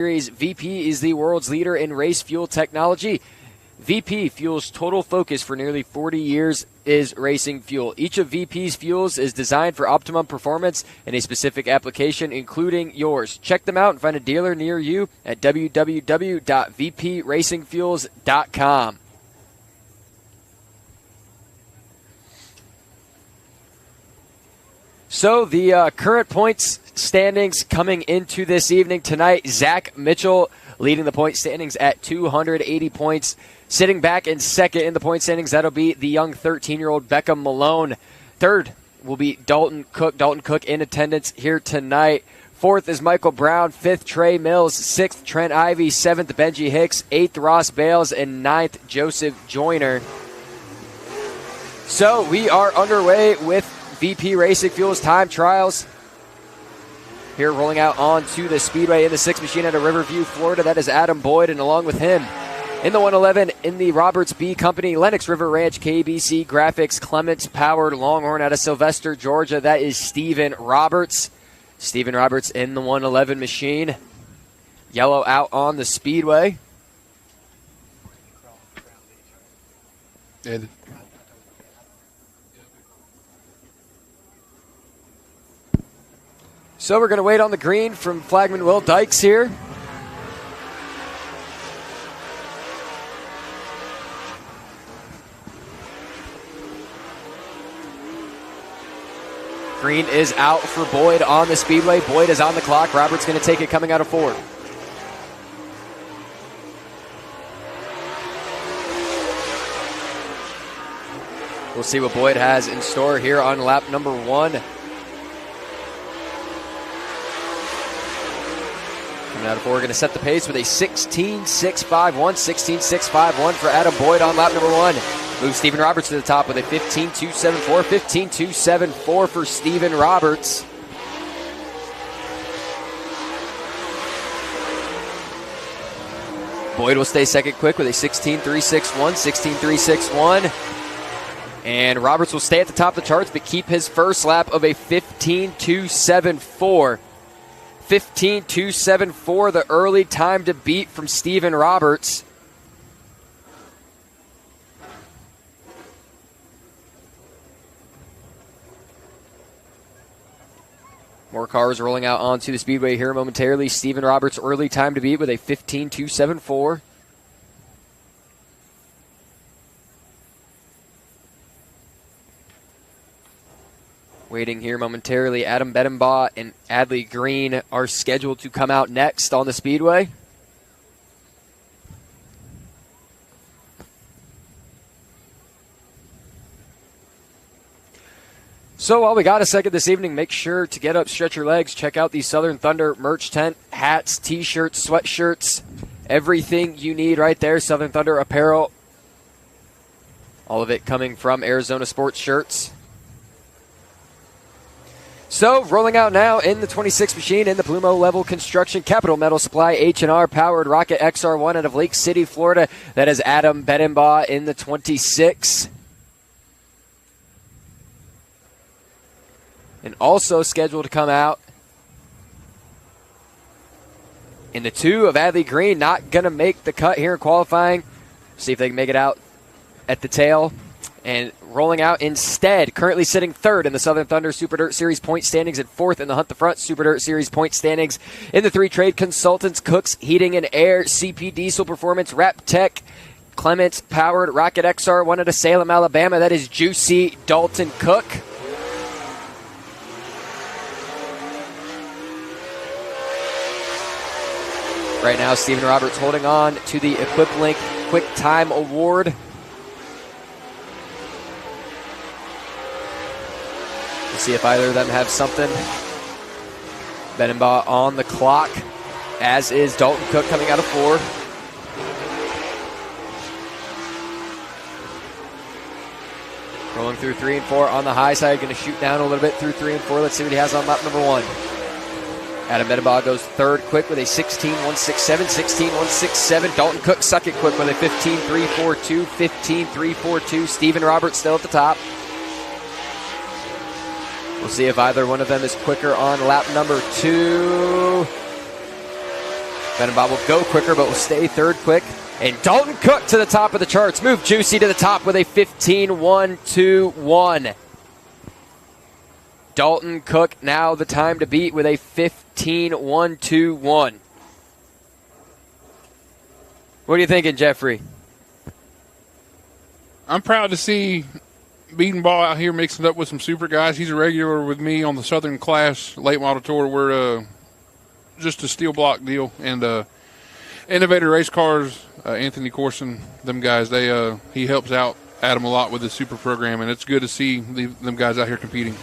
VP is the world's leader in race fuel technology. VP Fuel's total focus for nearly 40 years is racing fuel. Each of VP's fuels is designed for optimum performance in a specific application, including yours. Check them out and find a dealer near you at www.vpracingfuels.com. So the current points standings coming into this evening tonight, Zach Mitchell leading the point standings at 280 points. Sitting back in second in the point standings, that'll be the young 13-year-old Becca Malone. Third will be Dalton Cook. Dalton Cook in attendance here tonight. Fourth is Michael Brown. Fifth, Trey Mills. Sixth, Trent Ivey. Seventh, Benji Hicks. Eighth, Ross Bales. And ninth, Joseph Joyner. So we are underway with VP Racing Fuels time trials. Here rolling out onto the Speedway in the 6 machine out of Riverview, Florida. That is Adam Boyd, and along with him in the 111 in the Roberts B Company, Lennox River Ranch, KBC Graphics, Clements Powered Longhorn out of Sylvester, Georgia. That is Steven Roberts. Steven Roberts in the 111 machine. Yellow out on the Speedway. And so we're going to wait on the green from flagman Will Dykes here. Green is out for Boyd on the Speedway. Boyd is on the clock. Roberts going to take it coming out of 4. We'll see what Boyd has in store here on lap number 1. Coming out of 4, going to set the pace with a 16.651. 16.651 for Adam Boyd on lap number 1. Moves Steven Roberts to the top with a 15.274. 15.274 for Steven Roberts. Boyd will stay second quick with a 16.361. 16.361. And Roberts will stay at the top of the charts but keep his first lap of a 15.274. 15.274, the early time to beat from Steven Roberts. More cars rolling out onto the Speedway here momentarily. Steven Roberts' early time to beat with a 15.274. Waiting here momentarily, Adam Bedenbaugh and Adley Green are scheduled to come out next on the Speedway. So while we got a second this evening, make sure to get up, stretch your legs, check out the Southern Thunder merch tent, hats, t-shirts, sweatshirts, everything you need right there. Southern Thunder apparel, all of it coming from Arizona Sports Shirts. So, rolling out now in the 26 machine in the Plumo Level Construction Capital Metal Supply H&R Powered Rocket XR1 out of Lake City, Florida. That is Adam Bedenbaugh in the 26. And also scheduled to come out in the 2 of Adley Green. Not going to make the cut here in qualifying. See if they can make it out at the tail. And rolling out instead, currently sitting 3rd in the Southern Thunder Super Dirt Series point standings and 4th in the Hunt the Front Super Dirt Series point standings. In the 3 trade consultants, Cooks Heating and Air, CP Diesel Performance, Rap Tech, Clements Powered, Rocket XR1 out of Salem, Alabama. That is Juicy Dalton Cook. Right now, Steven Roberts holding on to the EquipLink Quick Time Award. We'll see if either of them have something. Bedenbaugh on the clock, as is Dalton Cook coming out of 4. Rolling through 3 and 4 on the high side. Going to shoot down a little bit through 3 and 4. Let's see what he has on lap number 1. Adam Bedenbaugh goes 3rd quick with a 16.167. 16.167. Dalton Cook second quick with a 15.342. 15.342. Steven Roberts still at the top. We'll see if either one of them is quicker on lap number 2. Bob will go quicker, but will stay third quick. And Dalton Cook to the top of the charts. Move Juicy to the top with a 15-1-2-1. Dalton Cook now the time to beat with a 15-1-2-1. What are you thinking, Jeffrey? I'm proud to see Beaton Ball out here mixing up with some super guys. He's a regular with me on the Southern Clash late model tour. We're just a steel block deal. And Innovator Race Cars, Anthony Corson, them guys, he helps out Adam a lot with the super program, and it's good to see them guys out here competing.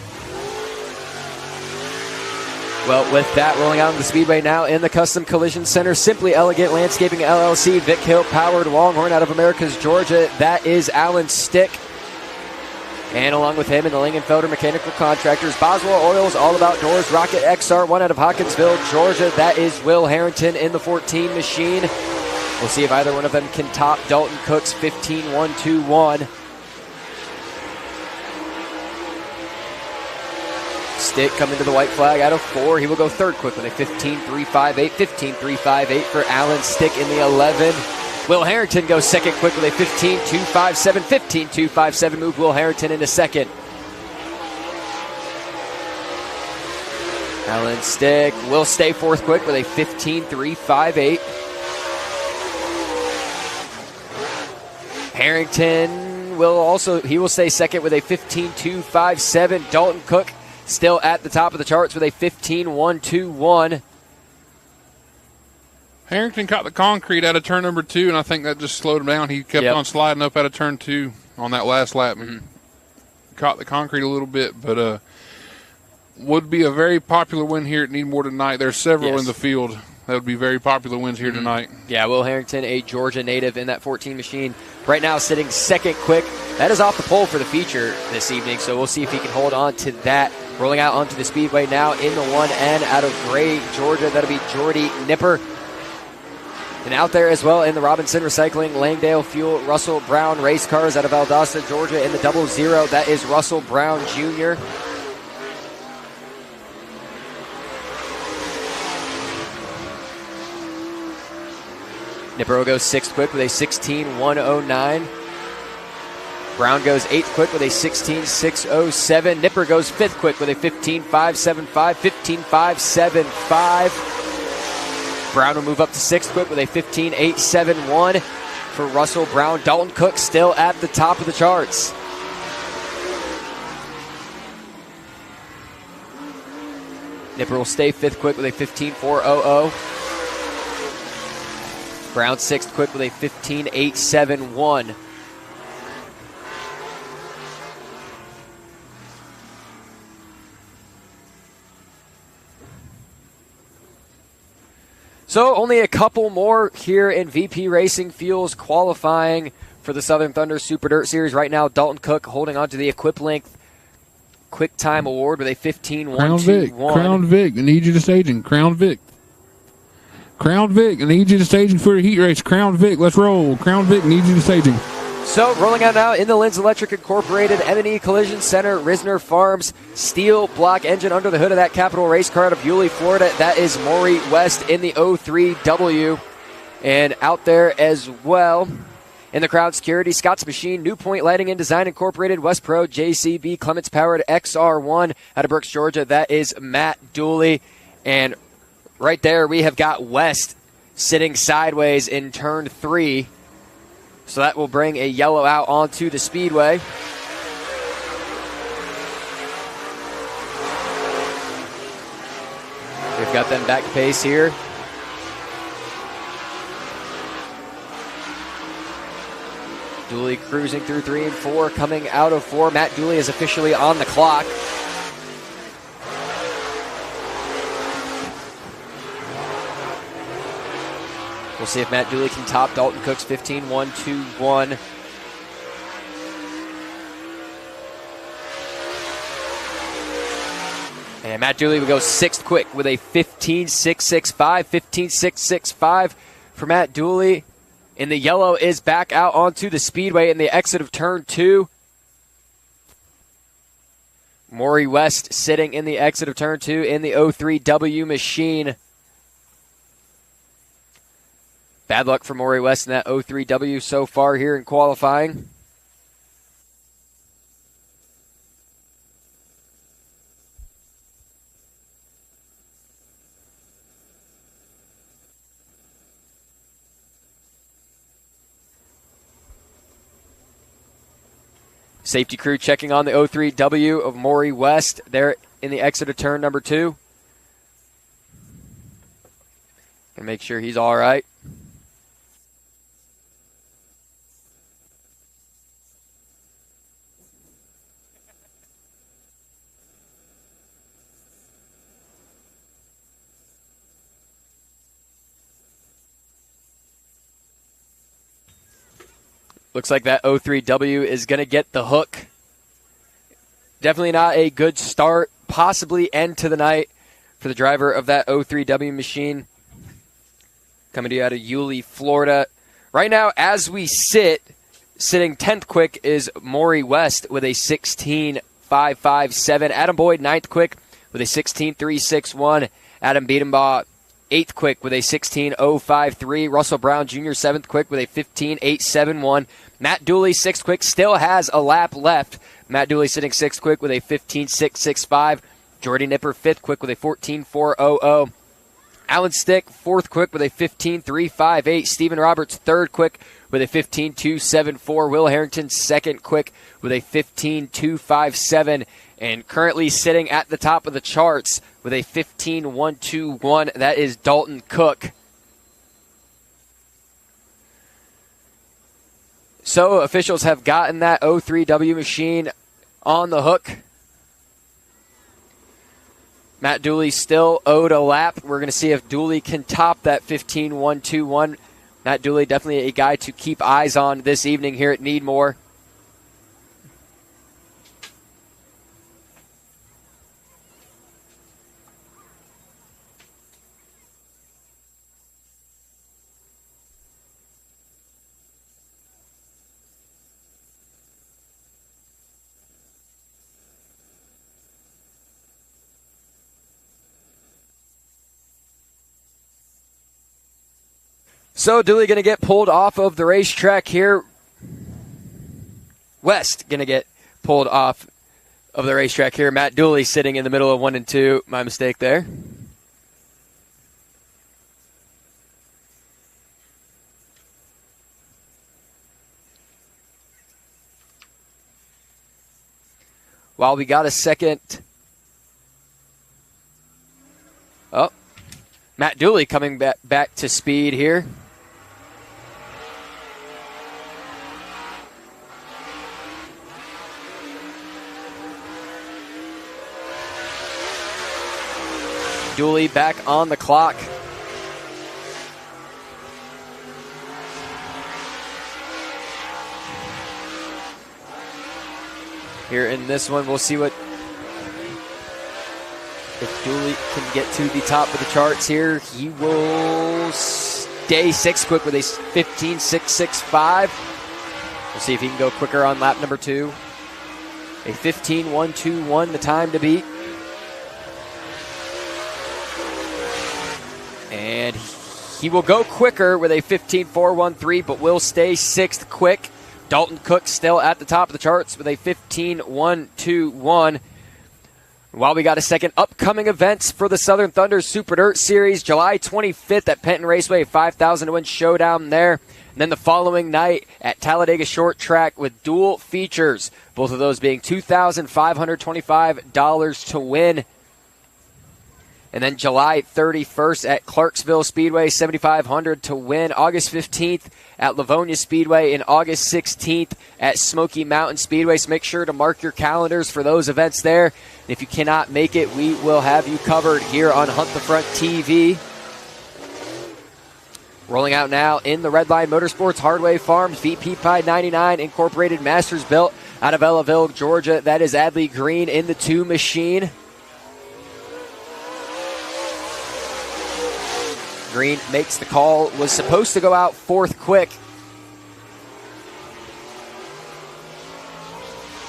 Well, with that, rolling out in the Speedway now in the Custom Collision Center, Simply Elegant Landscaping LLC, Vic Hill Powered Longhorn out of Americas, Georgia. That is Alan Stick. And along with him in the Lingenfelder Mechanical Contractors, Boswell Oils, All About Doors, Rocket XR1 out of Hawkinsville, Georgia. That is Will Harrington in the 14 machine. We'll see if either one of them can top Dalton Cook's 15-1-2-1. Stick coming to the white flag out of 4. He will go third quick with a 15-3-5-8. 15-3-5-8 for Alan Stick in the 11. Will Harrington goes second quick with a 15-2-5-7. 15-2-5-7 move Will Harrington into second. Alan Stick will stay fourth quick with a 15-3-5-8. Harrington will stay second with a 15-2-5-7. Dalton Cook still at the top of the charts with a 15-1-2-1. Harrington caught the concrete out of turn number 2, and I think that just slowed him down. He kept on sliding up out of turn 2 on that last lap. Mm-hmm. Caught the concrete a little bit, but would be a very popular win here at Needmore tonight. There's several in the field that would be very popular wins here tonight. Yeah, Will Harrington, a Georgia native in that 14 machine, right now sitting second quick. That is off the pole for the feature this evening, so we'll see if he can hold on to that. Rolling out onto the Speedway now in the 1N out of Gray, Georgia. That'll be Jordy Nipper. And out there as well in the Robinson Recycling, Langdale Fuel, Russell Brown Race Cars out of Valdosta, Georgia in the 00. That is Russell Brown Jr. Nipper goes sixth quick with a 16-109. Brown goes eighth quick with a 16-607. Nipper goes fifth quick with a 15-575. 15-575. Brown will move up to sixth quick with a 15-871 for Russell Brown. Dalton Cook still at the top of the charts. Nipper will stay fifth quick with a 15-400. Brown sixth quick with a 15-871. So only a couple more here in VP Racing Fuels qualifying for the Southern Thunder Super Dirt Series. Right now, Dalton Cook holding on to the Equip Length Quick Time Award with a 15-1-2-1. Crown Vic, I need you to staging. Crown Vic, I need you to staging for a heat race. Crown Vic, let's roll. Crown Vic, need you to staging. So rolling out now in the Linz Electric Incorporated M&E Collision Center, Risner Farms, steel block engine under the hood of that Capital race car out of Yulee, Florida. That is Maury West in the 03W. And out there as well in the crowd security, Scott's Machine, New Point Lighting and Design Incorporated, West Pro, JCB, Clements Powered XR1 out of Brooks, Georgia. That is Matt Dooley. And right there we have got West sitting sideways in turn 3. So that will bring a yellow out onto the Speedway. We've got them back pace here. Dooley cruising through 3 and 4, coming out of 4. Matt Dooley is officially on the clock. We'll see if Matt Dooley can top Dalton Cook's 15-1-2-1. And Matt Dooley will go sixth quick with a 15-6-6-5. 15-6-6-5 for Matt Dooley. And the yellow is back out onto the Speedway in the exit of turn 2. Maury West sitting in the exit of turn 2 in the 03W machine. Bad luck for Maury West in that 03W so far here in qualifying. Safety crew checking on the 03W of Maury West there in the exit of turn number 2. And make sure he's all right. Looks like that 03W is going to get the hook. Definitely not a good start, possibly end to the night for the driver of that 03W machine. Coming to you out of Yulee, Florida. Right now, as we sitting 10th quick is Maury West with a 16.557. Adam Boyd, 9th quick with a 16.361. Adam Biedenbaugh, 8th quick with a 16.053. Russell Brown Jr., 7th quick with a 15.871. Matt Dooley, 6th quick, still has a lap left. Matt Dooley sitting 6th quick with a 15.665. Jordy Nipper, 5th quick with a 14.400. Alan Stick, 4th quick with a 15.358. Stephen Roberts, 3rd quick with a 15.274. Will Harrington, 2nd quick with a 15.257. And currently sitting at the top of the charts with a 15.121. That is Dalton Cook. So officials have gotten that 03W machine on the hook. Matt Dooley still owed a lap. We're going to see if Dooley can top that 15.121. Matt Dooley definitely a guy to keep eyes on this evening here at Needmore. So Dooley going to get pulled off of the racetrack here. West going to get pulled off of the racetrack here. Matt Dooley sitting in the middle of 1 and 2. My mistake there. While we got a second. Oh, Matt Dooley coming back to speed here. Dooley back on the clock. Here in this one, we'll see what if Dooley can get to the top of the charts here. He will stay 6th quick with a 15.665. We'll see if he can go quicker on lap number 2. A 15.121, the time to beat. And he will go quicker with a 15.413, but will stay 6th quick. Dalton Cook still at the top of the charts with a 15.121. While we got a second, upcoming events for the Southern Thunder Super Dirt Series, July 25th at Penton Raceway, 5,000 to win showdown there. And then the following night at Talladega Short Track with dual features, both of those being $2,525 to win. And then July 31st at Clarksville Speedway, $7,500 to win. August 15th at Livonia Speedway and August 16th at Smoky Mountain Speedway. So make sure to mark your calendars for those events there. And if you cannot make it, we will have you covered here on Hunt the Front TV. Rolling out now in the Red Line Motorsports Hardway Farms, VP Pie 99 Incorporated Masters built out of Ellaville, Georgia. That is Adley Green in the 2 machine. Green makes the call, was supposed to go out 4th quick.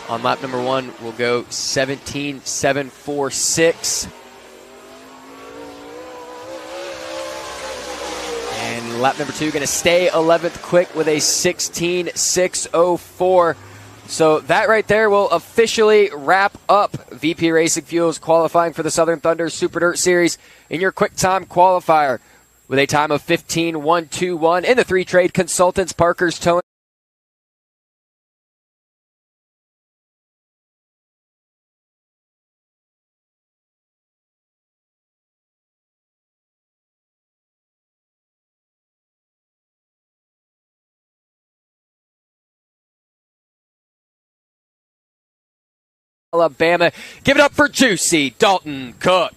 On lap number 1, we'll go 17.746. And Lap number 2 going to stay 11th quick with a 16.604. So that right there will officially wrap up VP Racing Fuels qualifying for the Southern Thunder Super Dirt Series in your quick time qualifier with a time of 15.121 in the 3 trade consultants, Parker's Towing. Alabama. Give it up for Juicy Dalton Cook.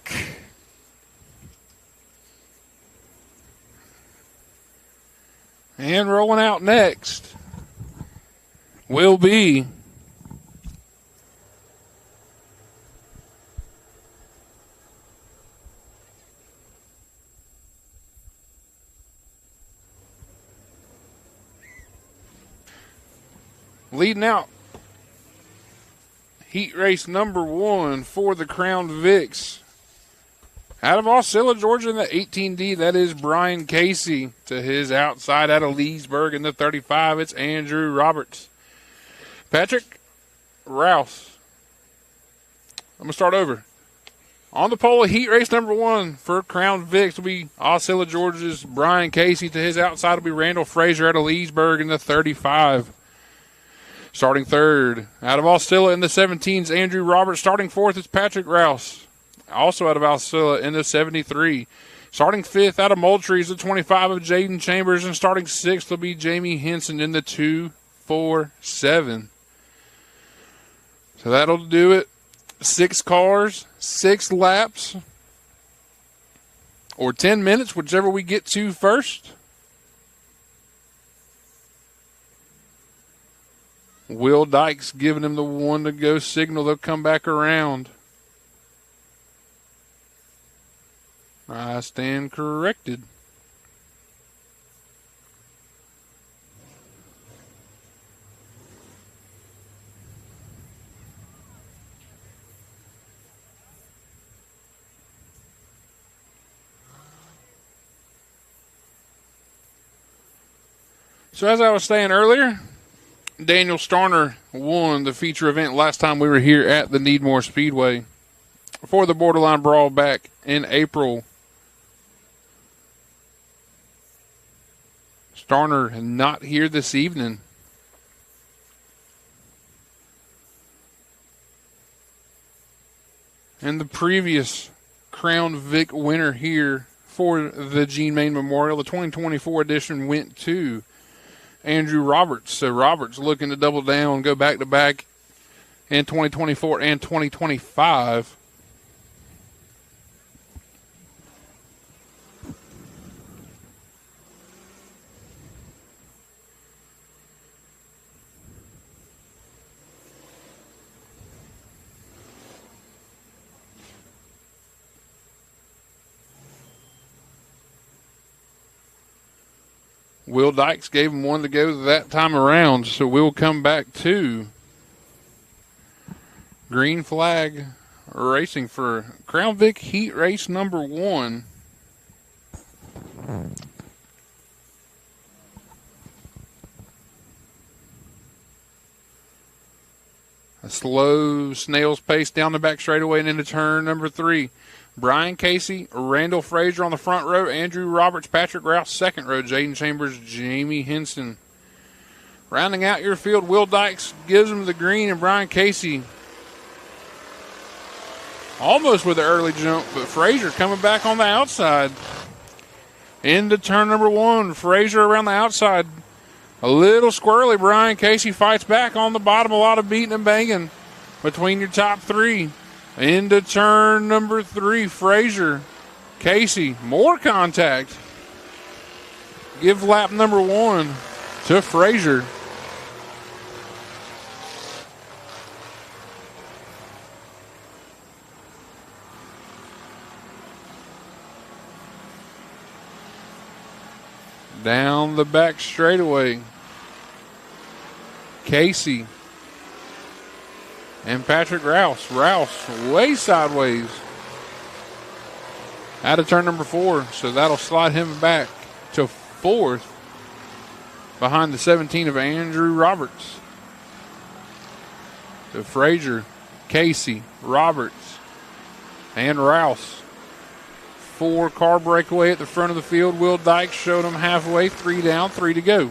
And rolling out next will be leading out heat race number 1 for the Crown Vics. Out of Osceola, Georgia in the 18D, that is Brian Casey. To his outside out of Leesburg in the 35, it's Andrew Roberts. Patrick Rouse. I'm going to start over. On the pole, heat race number 1 for Crown Vics will be Osceola, Georgia's Brian Casey. To his outside will be Randall Frazier out of Leesburg in the 35. Starting third, out of Osceola in the 17s, Andrew Roberts. Starting fourth is Patrick Rouse, also out of Osceola in the 73. Starting fifth, out of Moultrie is the 25 of Jaden Chambers, and starting sixth will be Jamie Henson in the 247. So that'll do it. 6 cars, 6 laps, or 10 minutes, whichever we get to first. Will Dykes giving him the 1 to go signal. They'll come back around. I stand corrected. So as I was saying earlier, Daniel Starner won the feature event last time we were here at the Needmore Speedway for the Borderline Brawl back in April. Starner not here this evening. And the previous Crown Vic winner here for the Gene Maine Memorial, the 2024 edition, went to Andrew Roberts. So Roberts looking to double down, go back-to-back in 2024 and 2025. Will Dykes gave him 1 to go that time around, so we'll come back to green flag racing for Crown Vic heat race number 1. A slow snail's pace down the back straightaway and into turn number 3. Brian Casey, Randall Frazier on the front row, Andrew Roberts, Patrick Rouse, second row, Jaden Chambers, Jamie Henson. Rounding out your field, Will Dykes gives him the green, and Brian Casey almost with an early jump, but Frazier coming back on the outside. Into turn number 1, Frazier around the outside. A little squirrely, Brian Casey fights back on the bottom, a lot of beating and banging between your top 3. Into turn number 3, Frazier, Casey, more contact. Give lap number 1 to Frazier. Down the back straightaway, Casey and Patrick Rouse. Rouse way sideways out of turn number 4, so that'll slide him back to 4th behind the 17 of Andrew Roberts. To Frazier, Casey, Roberts, and Rouse. 4-car breakaway at the front of the field. Will Dykes showed them halfway. 3 down, 3 to go.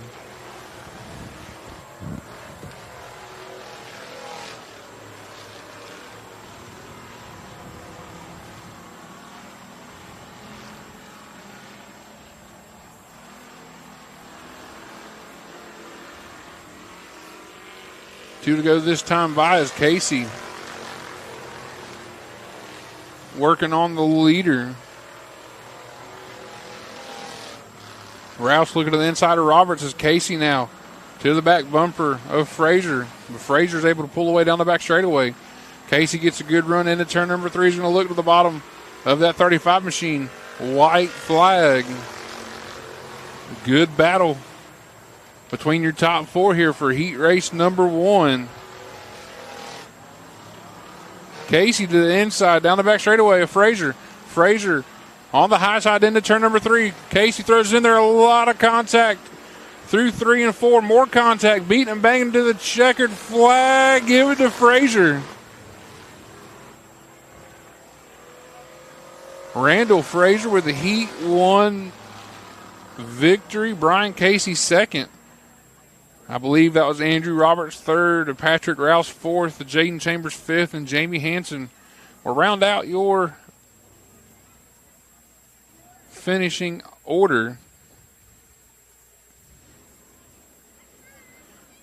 Two to go this time by is Casey working on the leader. Rouse looking to the inside of Roberts as Casey now to the back bumper of Frazier. But Frazier's able to pull away down the back straightaway. Casey gets a good run into turn number 3. He's going to look to the bottom of that 35 machine. White flag. Good battle between your top 4 here for heat race number 1. Casey to the inside, down the back straightaway of Frazier. Frazier on the high side into turn number 3. Casey throws in there a lot of contact through 3 and 4. More contact, beating and banging to the checkered flag. Give it to Frazier. Randall Frazier with the Heat 1 victory. Brian Casey second. I believe that was Andrew Roberts third, Patrick Rouse fourth, Jaden Chambers fifth, and Jamie Hansen will round out your finishing order.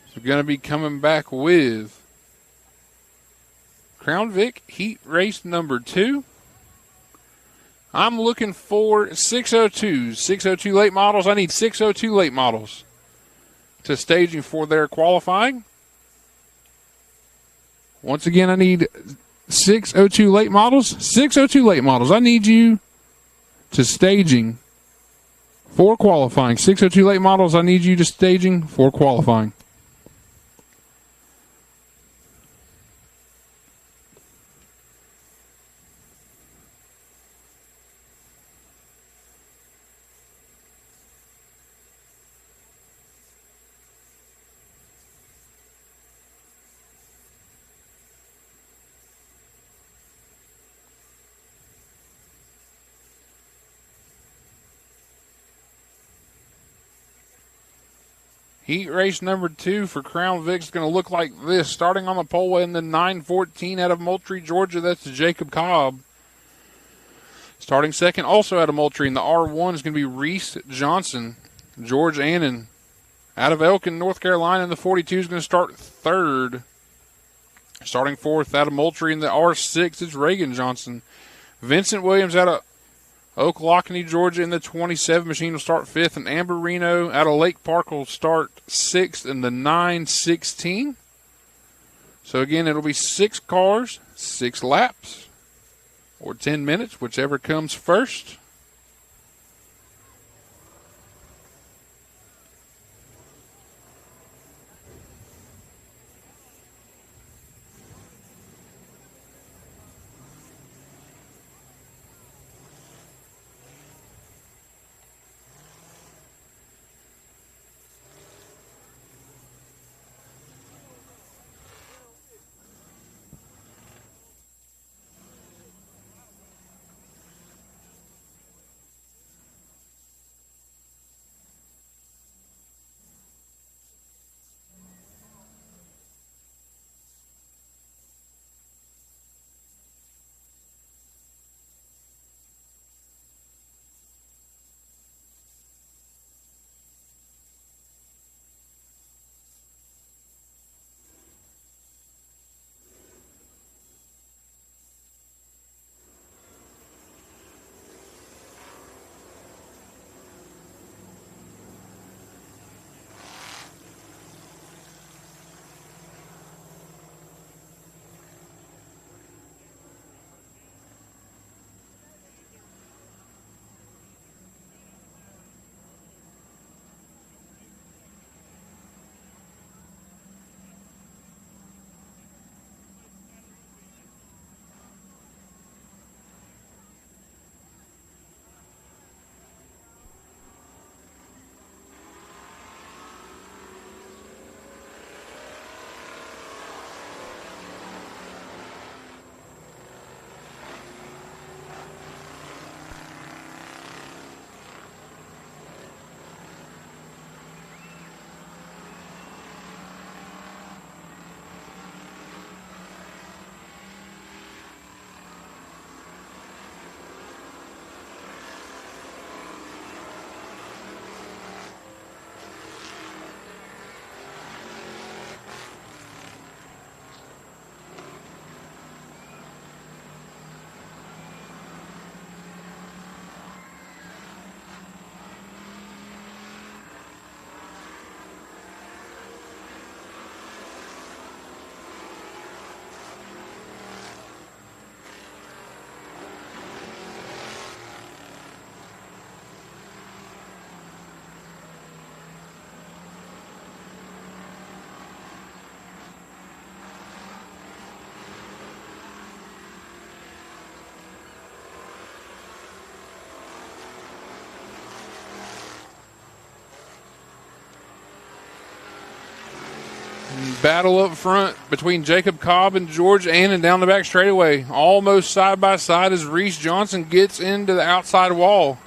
So we're going to be coming back with Crown Vic Heat Race number 2. I'm looking for 602s, 602 late models. I need 602 late models to staging for their qualifying. Once again, I need 602 late models. 602 late models. I need you to staging for qualifying. 602 late models. I need you to staging for qualifying. Heat race number 2 for Crown Vic is going to look like this. Starting on the pole in the 914 out of Moultrie, Georgia, that's Jacob Cobb. Starting second, also out of Moultrie in the R1 is going to be Reese Johnson. George Annan out of Elkin, North Carolina in the 42 is going to start third. Starting fourth out of Moultrie in the R6 is Reagan Johnson. Vincent Williams out of Ocklawakanee, Georgia in the 27 machine will start fifth, and Amber Reno out of Lake Park will start sixth in the 916. So again, it'll be 6 cars, 6 laps, or 10 minutes, whichever comes first. Battle up front between Jacob Cobb and George Annan down the back straightaway. Almost side by side as Reese Johnson gets into the outside wall.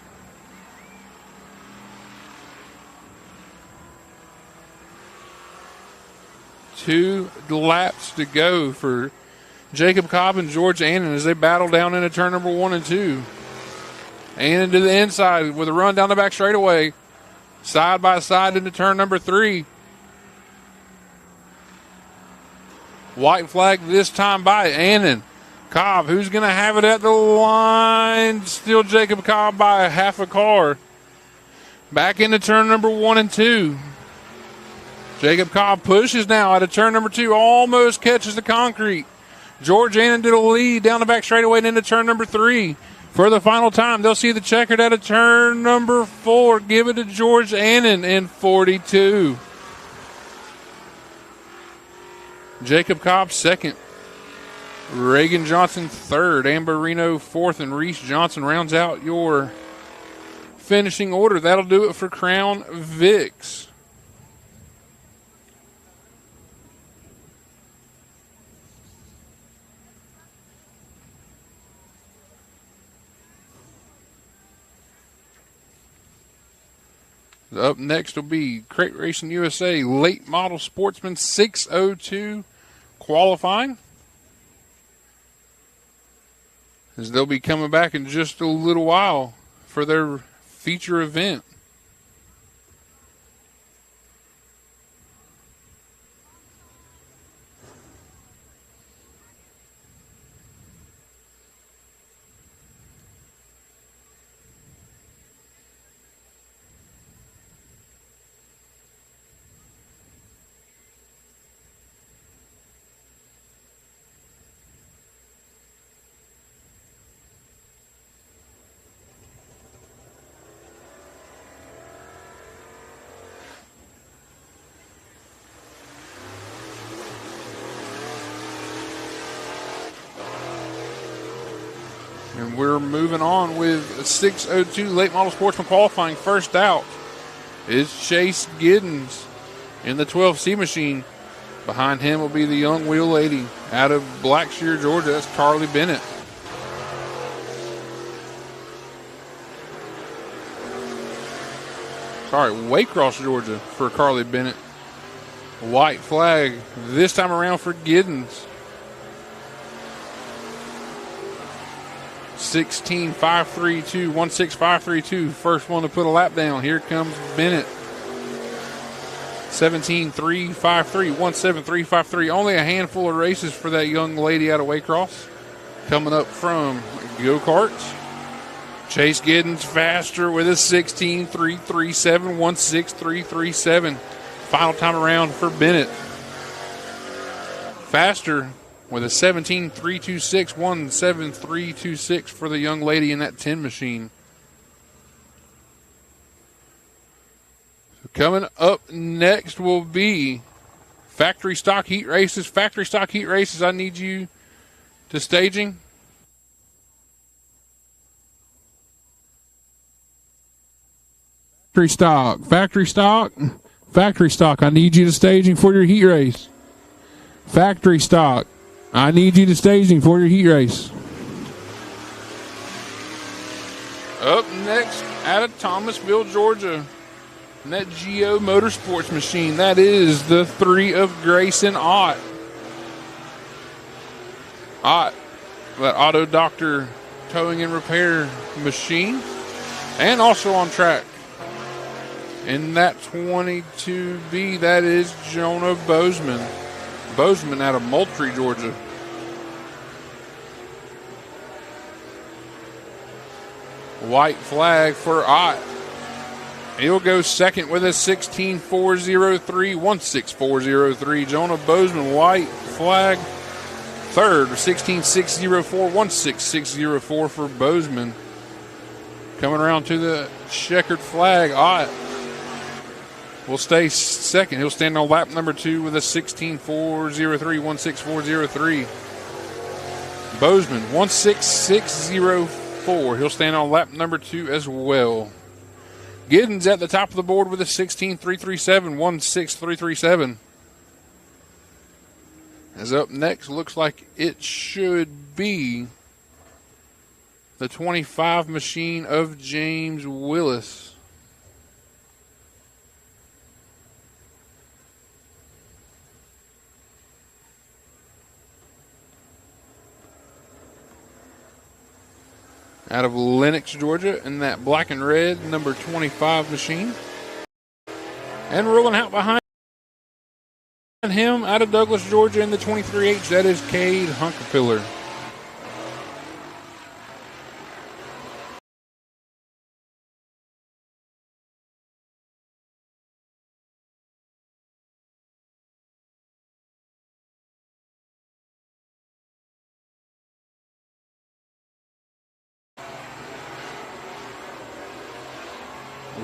Two laps to go for Jacob Cobb and George Annan as they battle down into turn number 1 and 2. Annan to the inside with a run down the back straightaway. Side by side into turn number 3. White flag this time by Annan. Cobb, who's going to have it at the line? Still Jacob Cobb by a half a car. Back into turn number 1 and 2. Jacob Cobb pushes now out of turn number 2. Almost catches the concrete. George Annan to the lead down the back straightaway and into turn number 3. For the final time, they'll see the checkered out of turn number 4. Give it to George Annan in 42. Jacob Cobb second. Reagan Johnson third. Amberino fourth. And Reese Johnson rounds out your finishing order. That'll do it for Crown Vics. Up next will be Crate Racing USA Late Model Sportsman 602 qualifying. As they'll be coming back in just a little while for their feature event. And we're moving on with 602 Late Model Sportsman qualifying. First out is Chase Giddens in the 12C machine. Behind him will be the young wheel lady out of Blackshear, Georgia. That's Carly Bennett. Sorry, Waycross, Georgia for Carly Bennett. White flag this time around for Giddens. 16.532, 16532. First one to put a lap down. Here comes Bennett. 17.353, 17353. Only a handful of races for that young lady out of Waycross. Coming up from go-karts. Chase Giddens faster with a 16.337, 16337. Final time around for Bennett. Faster with a 17.326, 17326 for the young lady in that 10 machine. So coming up next will be factory stock heat races. Factory stock heat races, I need you to staging. Factory stock, I need you to staging for your heat race. Factory stock, I need you to staging for your heat race. Up next, out of Thomasville, Georgia, and that Geo Motorsports machine, that is the 3 of Grayson Ott. Ott, that Auto Doctor towing and repair machine, and also on track. In that 22B, that is Jonah Bozeman. Bozeman out of Moultrie, Georgia. White flag for Ott. He'll go second with a 16.403, 16403. Jonah Bozeman, white flag. Third, 16.604, 16604 for Bozeman. Coming around to the checkered flag, Ott will stay second. He'll stand on lap number 2 with a 16.403, 16403. Bozeman, 16604. He'll stand on lap number 2 as well. Giddens at the top of the board with a 16.337, 16337. As up next, looks like it should be the 25 machine of James Willis. Out of Lenox, Georgia, in that black and red number 25 machine. And rolling out behind him out of Douglas, Georgia, in the 23H, that is Cade Hunkapiller.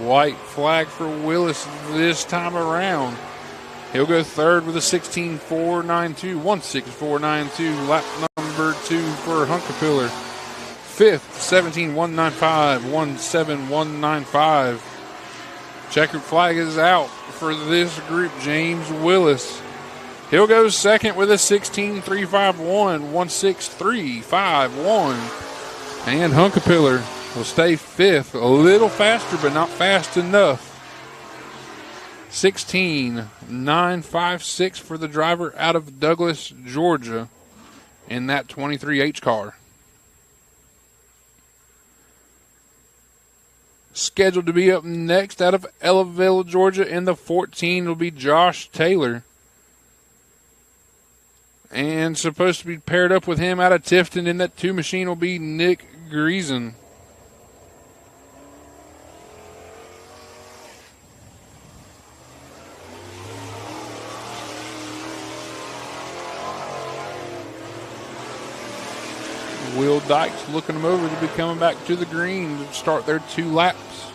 White flag for Willis this time around. He'll go third with a 16.492, 16492, lap number 2 for Hunkapiller. Fifth, 17.195, 17195. Checkered flag is out for this group, James Willis. He'll go second with a 16.351, 16351. And Hunkapiller will stay fifth, a little faster, but not fast enough. 16.956 for the driver out of Douglas, Georgia, in that 23H car. Scheduled to be up next out of Ellaville, Georgia, in the 14 will be Josh Taylor. And supposed to be paired up with him out of Tifton in that 2 machine will be Nick Greason. Will Dykes looking them over to be coming back to the green to start their 2 laps.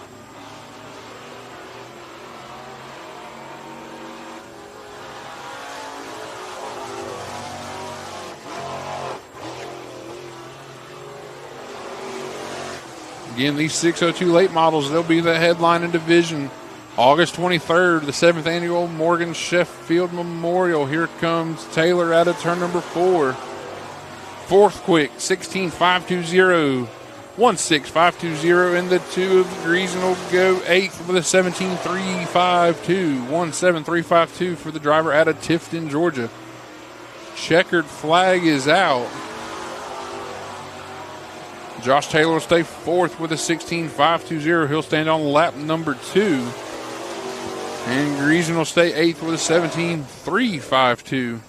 Again, these 602 late models, they'll be the headline in division. August 23rd, the 7th annual Morgan Sheffield Memorial. Here comes Taylor out of turn number 4. Fourth quick, 16.520, 16520, and the 2 of Greason will go 8th with a 17.352, 17352 for the driver out of Tifton, Georgia. Checkered flag is out. Josh Taylor will stay 4th with a 16.520. He'll stand on lap number 2. And Greason will stay 8th with a 17.352.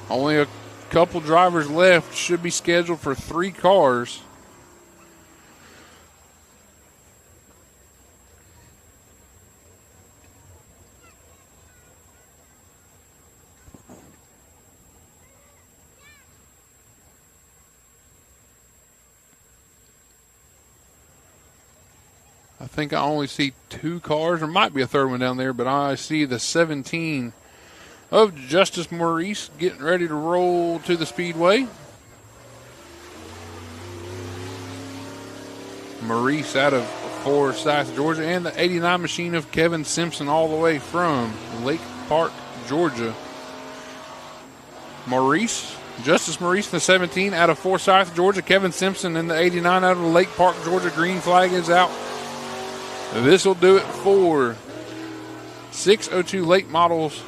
Only a couple drivers left, should be scheduled for 3 cars. I think I only see 2 cars. There might be a third one down there, but I see the 17 of Justice Maurice getting ready to roll to the speedway. Maurice out of Forsyth, Georgia, and the 89 machine of Kevin Simpson all the way from Lake Park, Georgia. Justice Maurice, the 17 out of Forsyth, Georgia. Kevin Simpson in the 89 out of Lake Park, Georgia. Green flag is out. This will do it for 602 late models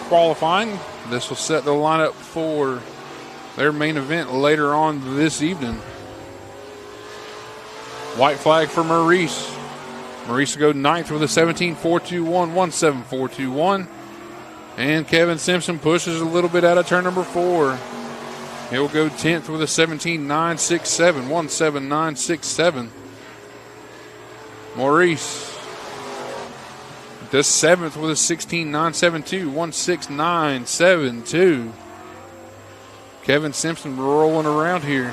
qualifying. This will set the lineup for their main event later on this evening. White flag for Maurice. Maurice will go 9th with a 17.421, 17421. And Kevin Simpson pushes a little bit out of turn number 4. He'll go 10th with a 17.967, 17967. Maurice does 7th with a 16.972, 16972. Kevin Simpson rolling around here.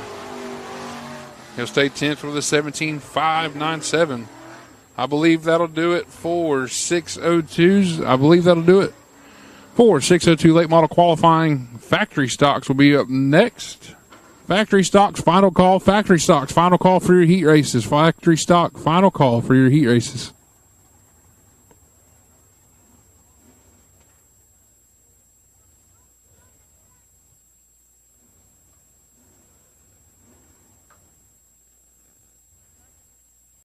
He'll stay 10th with a 17.597. I believe that'll do it for 602s. I believe that'll do it for 602 late model qualifying. Factory stocks will be up next. Factory stocks, final call. Factory stocks, final call for your heat races. Factory stock, final call for your heat races.